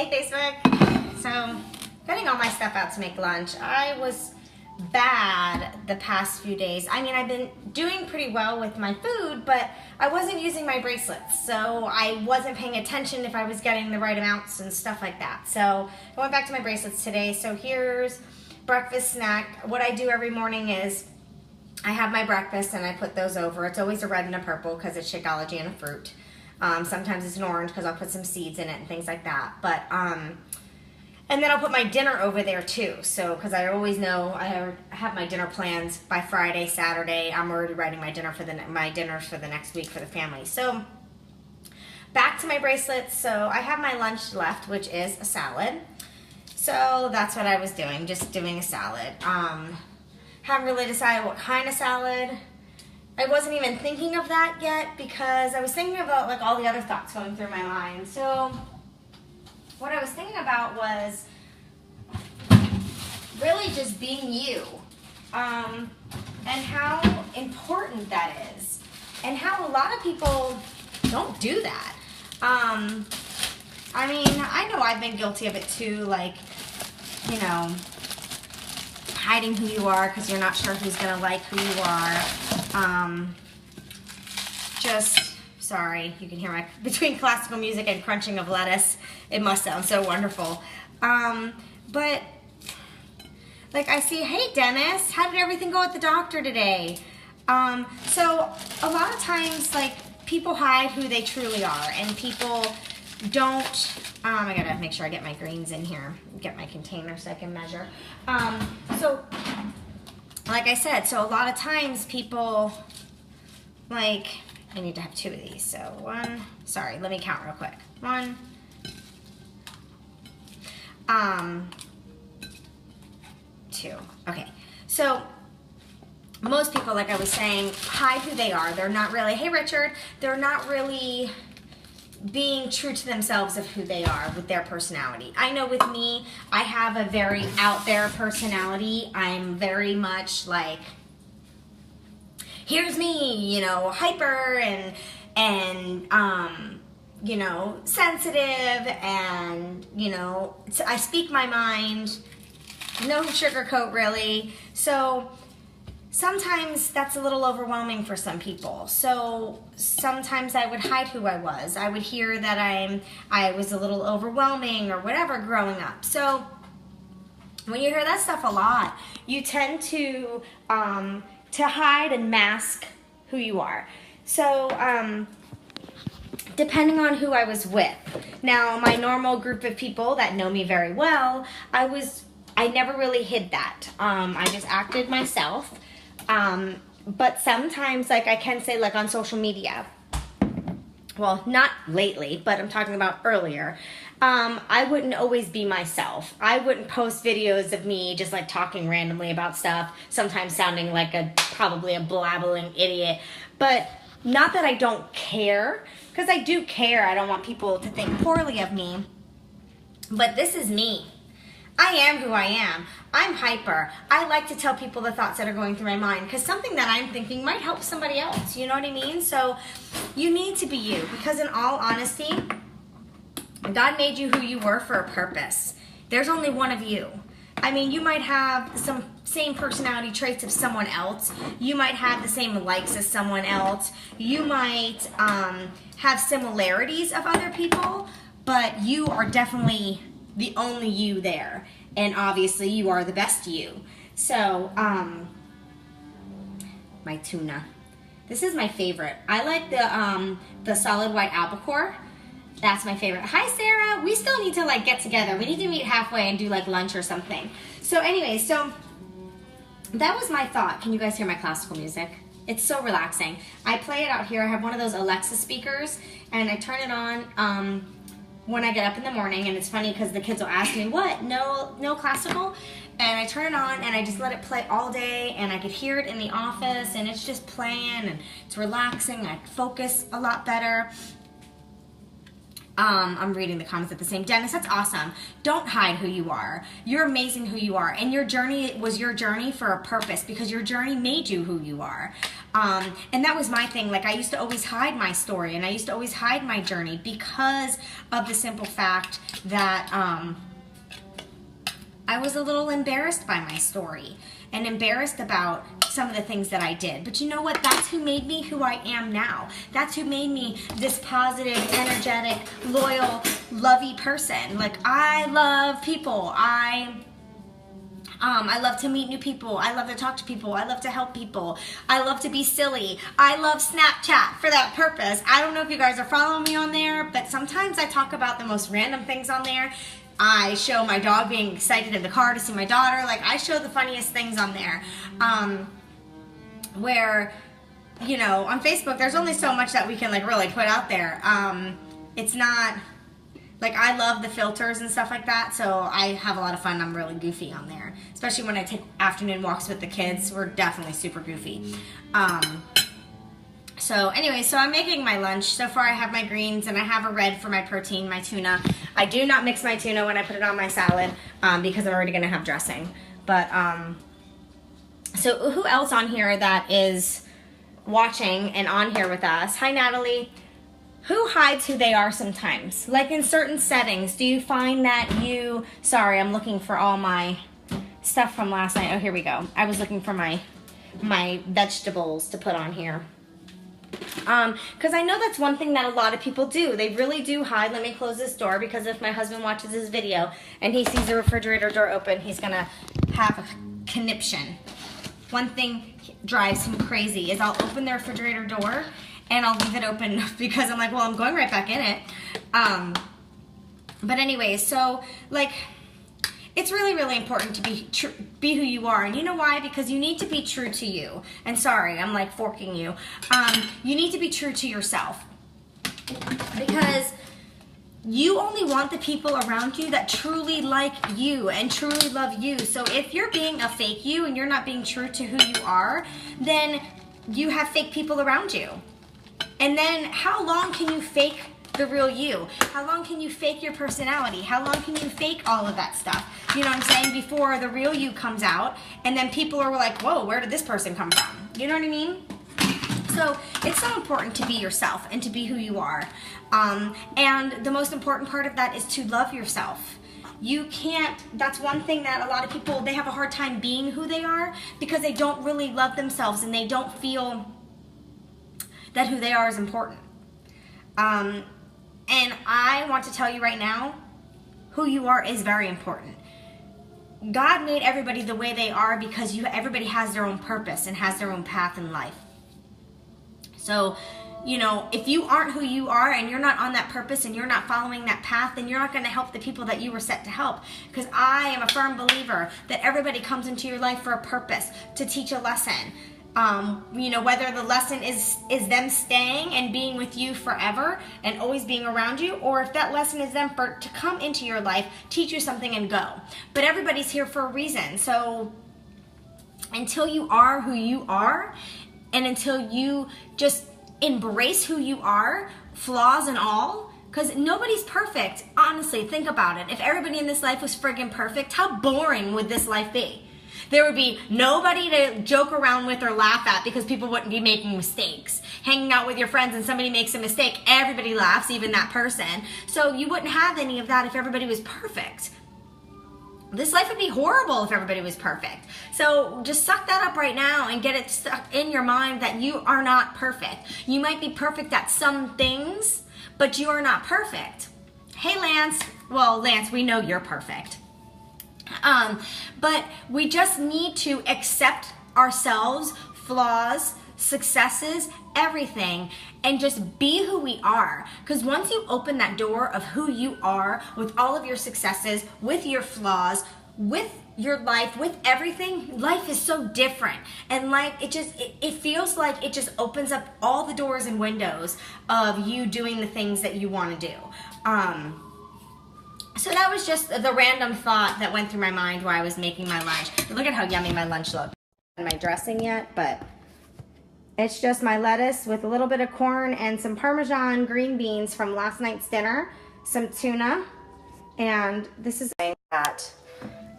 Hey Facebook. So, getting all my stuff out to make lunch. I was bad the past few days. I mean, I've been doing pretty well with my food, but I wasn't using my bracelets, so I wasn't paying attention if I was getting the right amounts and stuff like that. So I went back to my bracelets today. So here's breakfast snack. What I do every morning is I have my breakfast and I put those over. It's always a red and a purple because it's Shakeology and a fruit. Sometimes it's an orange because I'll put some seeds in it and things like that. But and then I'll put my dinner over there too. So, because I always know I have my dinner plans by Friday, Saturday. I'm already writing my dinner for my dinners for the next week for the family. So, back to my bracelets. So, I have my lunch left, which is a salad. So, that's what I was doing, just doing a salad. Haven't really decided what kind of salad. I wasn't even thinking of that yet because I was thinking about like all the other thoughts going through my mind. So, what I was thinking about was really just being you, and how important that is, and how a lot of people don't do that. I mean, I know I've been guilty of it too, like, you know, hiding who you are because you're not sure who's gonna like who you are. Sorry, you can hear my, between classical music and crunching of lettuce, it must sound so wonderful. But, like I see, hey Dennis, how did everything go at the doctor today? So a lot of times, like, people hide who they truly are, and people don't, I gotta make sure I get my greens in here, get my container so I can measure. So, like I said, so a lot of times people, like, I need to have two of these. So one, sorry, let me count real quick. One, two. Okay. So most people, like I was saying, hide who they are. They're not really, hey Richard, they're not really being true to themselves of who they are with their personality. I know with me, I have a very out there personality. I'm very much like, here's me, you know, hyper and you know, sensitive, and, you know, I speak my mind, no sugarcoat really. So sometimes that's a little overwhelming for some people. So sometimes I would hide who I was. I would hear that I was a little overwhelming or whatever growing up. So when you hear that stuff a lot, you tend to hide and mask who you are. So, depending on who I was with. Now, my normal group of people that know me very well, I never really hid that. I just acted myself. But sometimes, like I can say, like on social media, well, not lately, but I'm talking about earlier, I wouldn't always be myself. I wouldn't post videos of me just like talking randomly about stuff, sometimes sounding like probably a blabbling idiot. But not that I don't care, because I do care. I don't want people to think poorly of me. But this is me. I am who I am. I'm hyper. I like to tell people the thoughts that are going through my mind because something that I'm thinking might help somebody else. You know what I mean? So you need to be you, because in all honesty, God made you who you were for a purpose. There's only one of you. I mean, you might have some same personality traits of someone else. You might have the same likes as someone else. You might have similarities of other people, but you are definitely the only you there. And obviously you are the best you. So, my tuna. This is my favorite. I like the solid white albacore. That's my favorite. Hi Sarah, we still need to like get together. We need to meet halfway and do like lunch or something. So anyway, so that was my thought. Can you guys hear my classical music? It's so relaxing. I play it out here. I have one of those Alexa speakers and I turn it on when I get up in the morning, and it's funny because the kids will ask me, what, no classical? And I turn it on and I just let it play all day, and I could hear it in the office, and it's just playing, and it's relaxing. I focus a lot better. I'm reading the comments at the same. Dennis, that's awesome. Don't hide who you are. You're amazing who you are, and your journey was your journey for a purpose, because your journey made you who you are. And that was my thing. Like, I used to always hide my story, and I used to always hide my journey because of the simple fact that I was a little embarrassed by my story and embarrassed about some of the things that I did. But you know what? That's who made me who I am now. That's who made me this positive, energetic, loyal, lovey person. Like, I love people. I love to meet new people. I love to talk to people. I love to help people. I love to be silly. I love Snapchat for that purpose. I don't know if you guys are following me on there, but sometimes I talk about the most random things on there. I show my dog being excited in the car to see my daughter. Like, I show the funniest things on there. Where, you know, on Facebook, there's only so much that we can, like, really put out there. It's not... Like, I love the filters and stuff like that, so I have a lot of fun. I'm really goofy on there. Especially when I take afternoon walks with the kids. We're definitely super goofy. So anyway, so I'm making my lunch. So far I have my greens and I have a red for my protein, my tuna. I do not mix my tuna when I put it on my salad because I'm already going to have dressing. But, so who else on here that is watching and on here with us? Hi, Natalie. Who hides who they are sometimes? Like, in certain settings, do you find that you... Sorry, I'm looking for all my stuff from last night. Oh, here we go. I was looking for my vegetables to put on here. Because I know that's one thing that a lot of people do. They really do hide. Let me close this door, because if my husband watches this video and he sees the refrigerator door open, he's going to have a conniption. One thing drives him crazy is I'll open the refrigerator door and I'll leave it open because I'm like, well, I'm going right back in it. But anyway, so, like, it's really, really important to be who you are. And you know why? Because you need to be true to you. And sorry, I'm, like, forking you. You need to be true to yourself. Because you only want the people around you that truly like you and truly love you. So if you're being a fake you and you're not being true to who you are, then you have fake people around you. And then how long can you fake the real you? How long can you fake your personality? How long can you fake all of that stuff? You know what I'm saying? Before the real you comes out, and then people are like, whoa, where did this person come from? You know what I mean? So it's so important to be yourself and to be who you are. And the most important part of that is to love yourself. You can't, that's one thing that a lot of people, they have a hard time being who they are because they don't really love themselves and they don't feel that who they are is important. And I want to tell you right now, who you are is very important. God made everybody the way they are because everybody has their own purpose and has their own path in life. So, you know, if you aren't who you are and you're not on that purpose and you're not following that path, then you're not going to help the people that you were set to help. Because I am a firm believer that everybody comes into your life for a purpose, to teach a lesson. You know, whether the lesson is them staying and being with you forever and always being around you, or if that lesson is them to come into your life, teach you something and go. But everybody's here for a reason. So until you are who you are, and until you just embrace who you are, flaws and all, because nobody's perfect. Honestly, think about it. If everybody in this life was friggin' perfect, how boring would this life be? There would be nobody to joke around with or laugh at because people wouldn't be making mistakes. Hanging out with your friends and somebody makes a mistake, everybody laughs, even that person. So you wouldn't have any of that if everybody was perfect. This life would be horrible if everybody was perfect. So just suck that up right now and get it stuck in your mind that you are not perfect. You might be perfect at some things, but you are not perfect. Hey, Lance. Well, Lance, we know you're perfect. But we just need to accept ourselves, flaws, successes, everything, and just be who we are. Because once you open that door of who you are, with all of your successes, with your flaws, with your life, with everything, life is so different. And like, it feels like it just opens up all the doors and windows of you doing the things that you want to do. So that was just the random thought that went through my mind while I was making my lunch. Look at how yummy my lunch looks. I haven't my dressing yet, but it's just my lettuce with a little bit of corn and some Parmesan green beans from last night's dinner, some tuna, and this is a that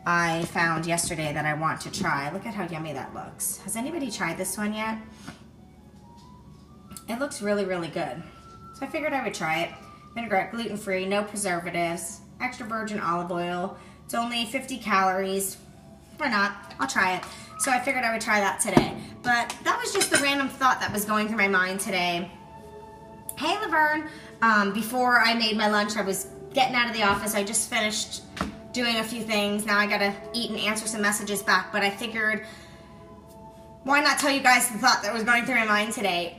I found yesterday that I want to try. Look at how yummy that looks. Has anybody tried this one yet? It looks really, really good. So I figured I would try it. Vinaigrette, gluten-free, no preservatives, extra virgin olive oil. It's only 50 calories. Why not? I'll try it. So I figured I would try that today. But that was just the random thought that was going through my mind today. Hey, Laverne. Before I made my lunch, I was getting out of the office. I just finished doing a few things. Now I gotta eat and answer some messages back. But I figured, why not tell you guys the thought that was going through my mind today?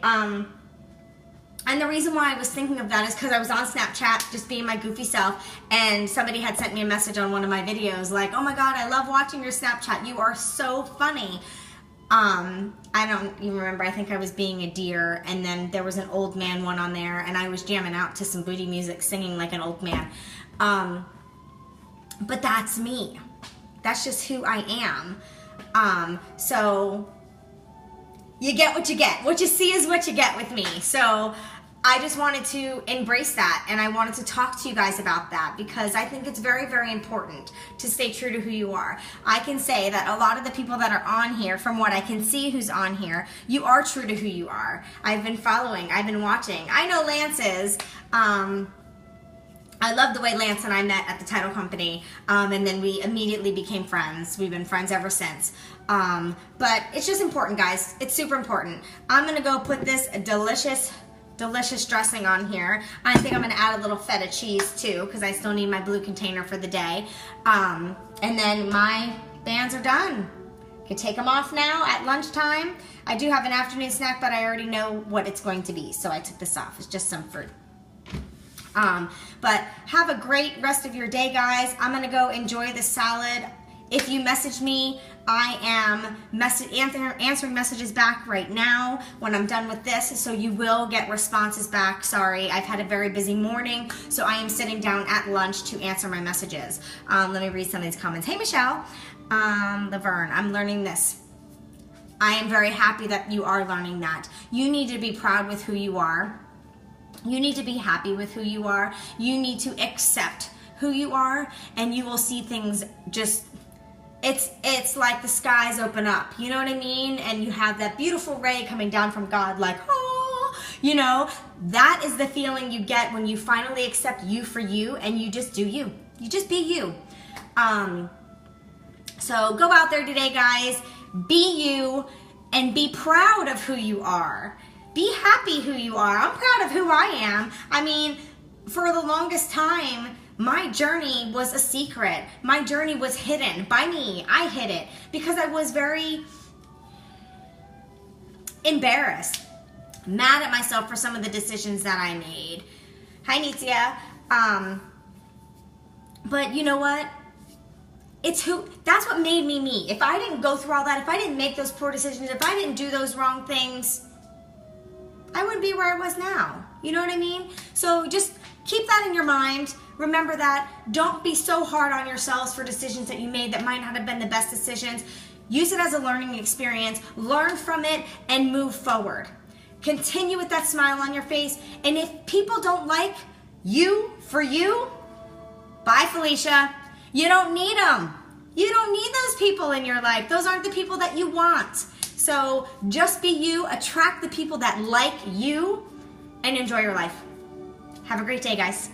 And the reason why I was thinking of that is because I was on Snapchat just being my goofy self, and somebody had sent me a message on one of my videos like, oh my god, I love watching your Snapchat, you are so funny. I don't even remember, I think I was being a deer, and then there was an old man one on there, and I was jamming out to some booty music, singing like an old man. But that's me. That's just who I am. So you get what you get. What you see is what you get with me. So I just wanted to embrace that, and I wanted to talk to you guys about that because I think it's very, very important to stay true to who you are. I can say that a lot of the people that are on here, from what I can see who's on here, you are true to who you are. I've been following, I've been watching. I know Lance is. I love the way Lance and I met at the title company, and then we immediately became friends. We've been friends ever since. But it's just important, guys. It's super important. I'm gonna go put this delicious dressing on here. I think I'm gonna add a little feta cheese too, because I still need my blue container for the day. And then my bands are done. You can take them off now at lunchtime. I do have an afternoon snack, but I already know what it's going to be, so I took this off. It's just some fruit. But have a great rest of your day, guys. I'm gonna go enjoy the salad. If you message me, I am answering messages back right now when I'm done with this, so you will get responses back. Sorry, I've had a very busy morning, so I am sitting down at lunch to answer my messages. Let me read some of these comments. Hey, Michelle. Laverne, I'm learning this. I am very happy that you are learning that. You need to be proud with who you are. You need to be happy with who you are. You need to accept who you are, and you will see things just, it's like the skies open up, you know what I mean? And you have that beautiful ray coming down from God, like, oh, you know, that is the feeling you get when you finally accept you for you, and you just do you. You just be you. So go out there today, guys, be you, and be proud of who you are. Be happy who you are. I'm proud of who I am. I mean, for the longest time, my journey was a secret. My journey was hidden by me. I hid it because I was very embarrassed, mad at myself for some of the decisions that I made. Hi, Nitzia. But you know what? That's what made me me. If I didn't go through all that, if I didn't make those poor decisions, if I didn't do those wrong things, I wouldn't be where I was now. You know what I mean? So just keep that in your mind. Remember that. Don't be so hard on yourselves for decisions that you made that might not have been the best decisions. Use it as a learning experience. Learn from it and move forward. Continue with that smile on your face. And if people don't like you for you, bye, Felicia. You don't need them. You don't need those people in your life. Those aren't the people that you want. So just be you, attract the people that like you, and enjoy your life. Have a great day, guys.